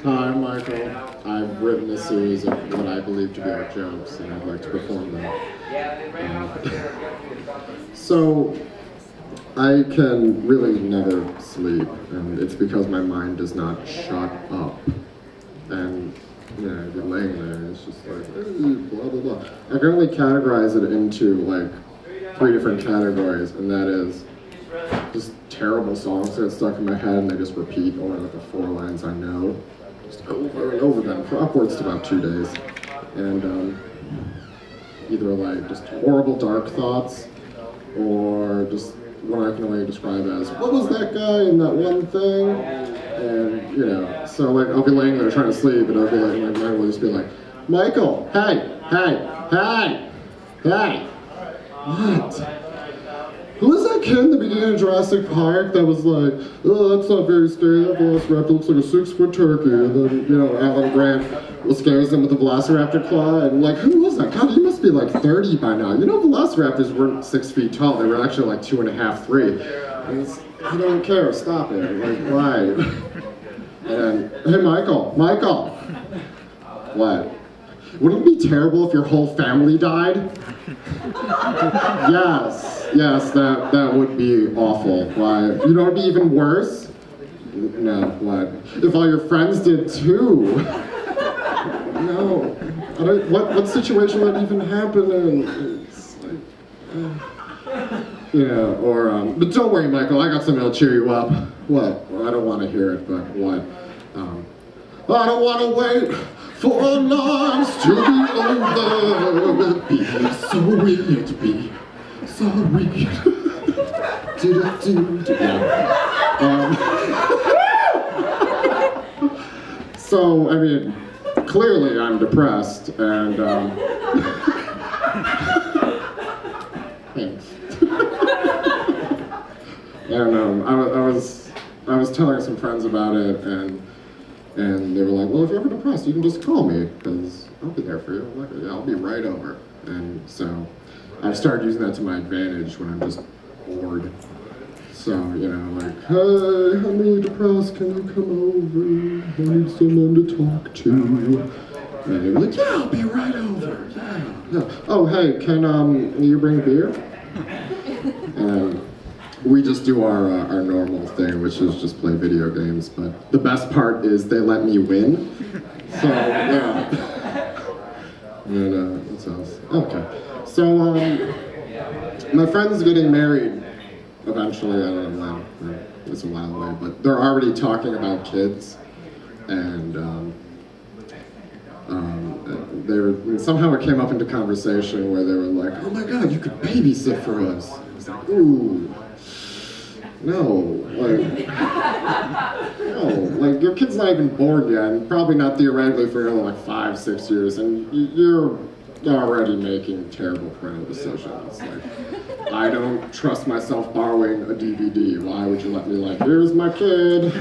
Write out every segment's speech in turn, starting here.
Hi, I'm Michael. I've written a series of what I believe to be our jokes, and I'd like to perform them. So, I can really never sleep, and it's because my mind does not shut up. And, yeah, you're laying there, and it's just like, blah, blah, blah. I can only categorize it into, like, 3 different categories, and that is just terrible songs that get stuck in my head, and I just repeat only like the 4 lines I know, just over and over again for upwards to about 2 days. And either like just horrible dark thoughts, or just what I can only describe as, what was that guy in that one thing? And, you know, so like I'll be laying there trying to sleep, and I'll be like, my mind will just be like, Michael, hey, hey, hey, hey, what? Who was that kid in the beginning of Jurassic Park that was like, oh, that's not very scary, that velociraptor looks like a 6-foot turkey, and then, you know, Alan Grant scares them with the velociraptor claw, and like, who was that? God, he must be like 30 by now. You know, velociraptors weren't 6 feet tall, they were actually like 2.5, 3. And I don't care, stop it, like, why? And, hey, Michael, what? Wouldn't it be terrible if your whole family died? Yes, that would be awful. Why? You know, it'd be even worse? No, what? If all your friends did too? No. What situation would that even happen in? It's like, yeah, or, but don't worry, Michael, I got something that'll cheer you up. What? Well, I don't want to hear it, but what? I don't want to wait for our lives to be over. It'd be so weird to be so weird. So, I mean, clearly I'm depressed, and, thanks. And, I was telling some friends about it, and they were like, well, if you're ever depressed, you can just call me, because I'll be there for you. I'm like, yeah, I'll be right over. And so I've started using that to my advantage when I'm just bored. So, you know, like, hey, I'm really depressed, can you come over? I need someone to talk to. And they'd be like, yeah, I'll be right over. Yeah. Oh, hey, can you bring beer? And we just do our normal thing, which is just play video games, but the best part is they let me win. So, yeah. And, what else? Okay. So, my friend's getting married eventually, I don't know when, it's a while away, but they're already talking about kids, and, somehow it came up into conversation where they were like, oh my god, you could babysit for us. I was like, ooh. No, your kid's not even born yet, and probably not theoretically for another like 5, 6 years, and you're already making terrible parental decisions. Like, I don't trust myself borrowing a DVD. Why would you let me, like, here's my kid?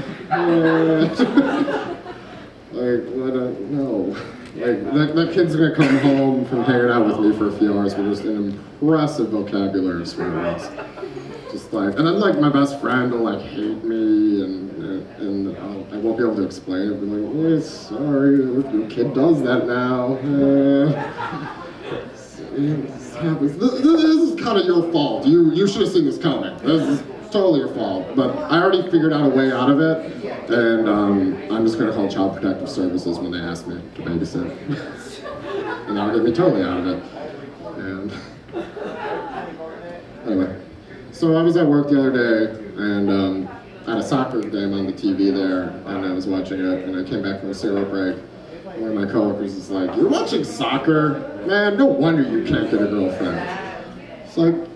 No. Like, that kid's gonna come home from hanging out with me for a few hours with just an impressive vocabulary of swear words. Just like, and then like my best friend will like hate me, and I won't be able to explain it. Be like, oh, sorry, your kid does that now. This happens. This is kind of your fault. You should have seen this coming. This is totally your fault. But I already figured out a way out of it, and I'm just gonna call Child Protective Services when they ask me to babysit, and that'll get me totally out of it. And anyway. So I was at work the other day, and I had a soccer game on the TV there, and I was watching it, and I came back from a cereal break. One of my coworkers is like, you're watching soccer? Man, no wonder you can't get a girlfriend. It's like,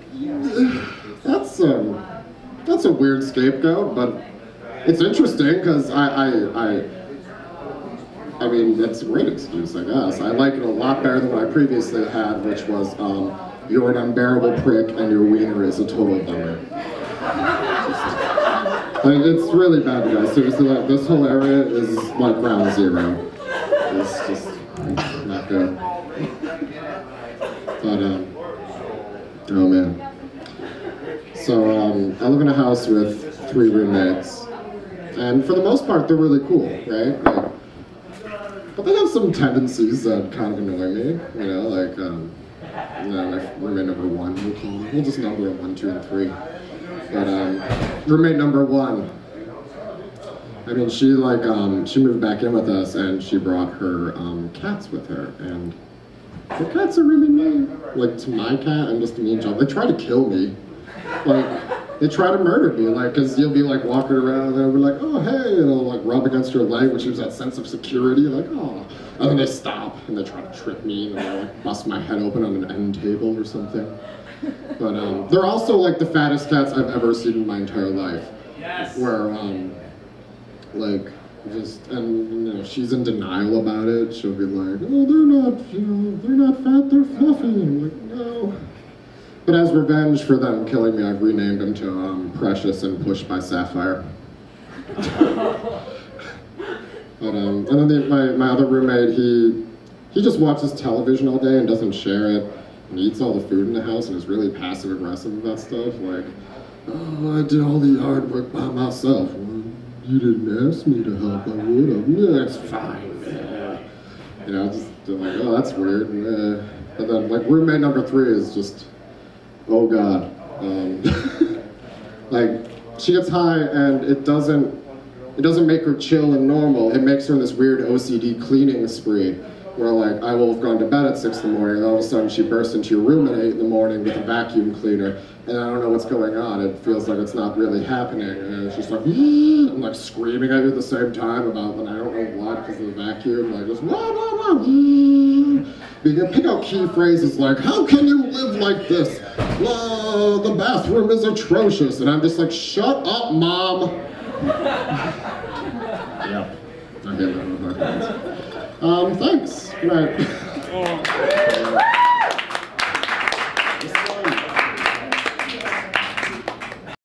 that's a weird scapegoat, but it's interesting, because I mean, that's a great excuse, I guess. I like it a lot better than what I previously had, which was, you're an unbearable prick and your wiener is a total bummer. Like, it's really bad, guys. Seriously, like, this whole area is like ground zero. It's just not good. But, oh man. So, I live in a house with 3 roommates. And for the most part, they're really cool, right? Like, But they have some tendencies that kind of annoy me, you know, like, my roommate number 1, we'll just number them 1, 2, and 3. But, roommate number 1, I mean, she moved back in with us, and she brought her, cats with her, and the cats are really mean. Like, to my cat, I'm just a mean job. They try to kill me. Like, they try to murder me, like, because you'll be, like, walking around, and they'll be like, oh, hey, and they'll, like, rub against your leg, which gives that sense of security, like, oh. And then they stop, and they try to trip me, and they, like, bust my head open on an end table or something. But, they're also, like, the fattest cats I've ever seen in my entire life. Yes. Where, like, and, you know, she's in denial about it. She'll be like, oh, they're not fat, they're fluffy. I'm like, no. But as revenge for them killing me, I've renamed him to Precious and Pushed by Sapphire. But, and then my other roommate, he just watches television all day and doesn't share it, and eats all the food in the house and is really passive aggressive about stuff, like, oh, I did all the hard work by myself. Well, you didn't ask me to help, I would have. Yeah, it's fine. Yeah. You know, just like, oh, that's weird. Yeah. And then, like, roommate number 3 is just, oh God. Like, she gets high and it doesn't make her chill and normal. It makes her in this weird OCD cleaning spree where, like, I will have gone to bed at 6 in the morning and all of a sudden she bursts into your room at 8 in the morning with a vacuum cleaner and I don't know what's going on. It feels like it's not really happening. And it's just like, I'm like screaming at you at the same time about, and I don't know what, because of the vacuum, like just, blah, blah, blah. You can pick out key phrases like, how can you live like this? The bathroom is atrocious. And I'm just like, shut up, Mom. Yeah, I hate that with my hands. Thanks. Good night.